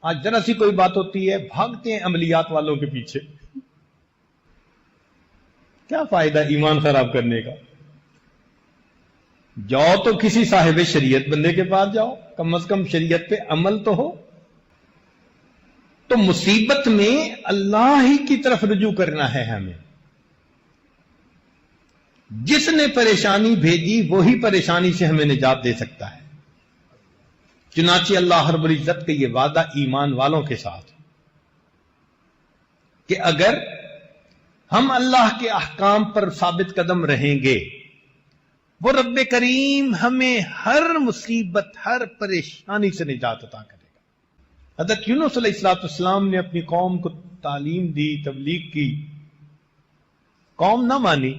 آج ذرا سی کوئی بات ہوتی ہے بھاگتے ہیں عملیات والوں کے پیچھے. کیا فائدہ ایمان خراب کرنے کا؟ جاؤ تو کسی صاحب شریعت بندے کے پاس جاؤ، کم از کم شریعت پہ عمل تو ہو. تو مصیبت میں اللہ ہی کی طرف رجوع کرنا ہے ہمیں. جس نے پریشانی بھیجی وہی پریشانی سے ہمیں نجات دے سکتا ہے. چنانچہ اللہ رب العزت کا یہ وعدہ ایمان والوں کے ساتھ کہ اگر ہم اللہ کے احکام پر ثابت قدم رہیں گے وہ رب کریم ہمیں ہر مصیبت ہر پریشانی سے نجات عطا کرے گا. حضرت یونس علیہ السلام نے اپنی قوم کو تعلیم دی، تبلیغ کی، قوم نہ مانی،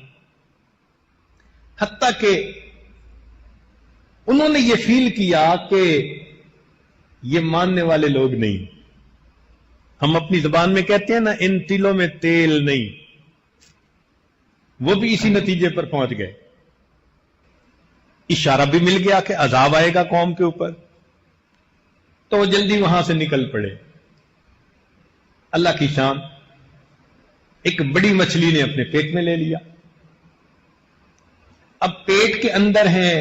حتیٰ کہ انہوں نے یہ فیل کیا کہ یہ ماننے والے لوگ نہیں. ہم اپنی زبان میں کہتے ہیں نا، ان تلوں میں تیل نہیں. وہ بھی اسی نتیجے پر پہنچ گئے. اشارہ بھی مل گیا کہ عذاب آئے گا قوم کے اوپر، تو وہ جلدی وہاں سے نکل پڑے. اللہ کی شان، ایک بڑی مچھلی نے اپنے پیٹ میں لے لیا. اب پیٹ کے اندر ہیں،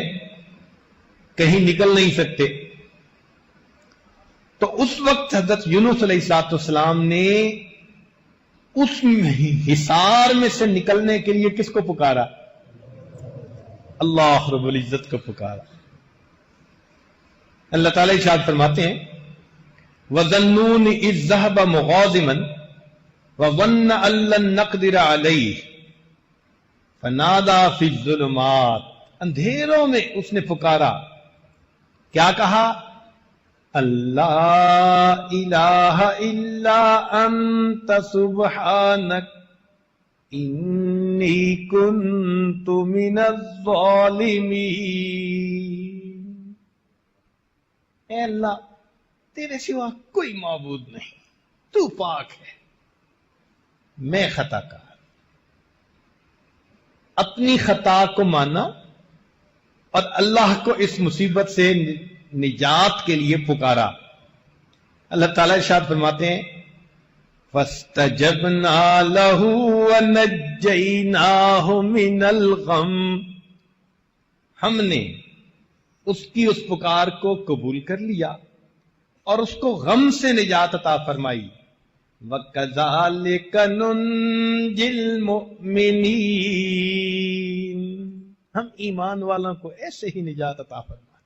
کہیں نکل نہیں سکتے. تو اس وقت حضرت یونس علیہ السلام نے اس حصار میں سے نکلنے کے لیے کس کو پکارا؟ اللہ رب العزت کو پکارا. اللہ تعالیٰ ارشاد فرماتے ہیں وَظَنُّونِ إِذْ ذَهَبَ مُغَاضِبًا وَظَنَّ أَن لَّن نَّقْدِرَ عَلَيْهِ فَنَادَىٰ فِي الظُّلُمَاتِ. اندھیروں میں اس نے پکارا. کیا کہا؟ اللہ الہ الا انت سبحانک انی کنت من الظالمین. اے اللہ، تیرے سوا کوئی معبود نہیں، تو پاک ہے، میں خطا کار. اپنی خطا کو مانا اور اللہ کو اس مصیبت سے نجات کے لیے پکارا. اللہ تعالیٰ ارشاد فرماتے ہیں فَاسْتَجَبْنَا لَهُ وَنَجَّيْنَاهُ مِنَ الْغَمِّ. ہم نے اس کی اس پکار کو قبول کر لیا اور اس کو غم سے نجات عطا فرمائی. وَكَذَلِكَ نُنْجِي الْمُؤْمِنِينَ. ہم ایمان والوں کو ایسے ہی نجات عطا فرمائے.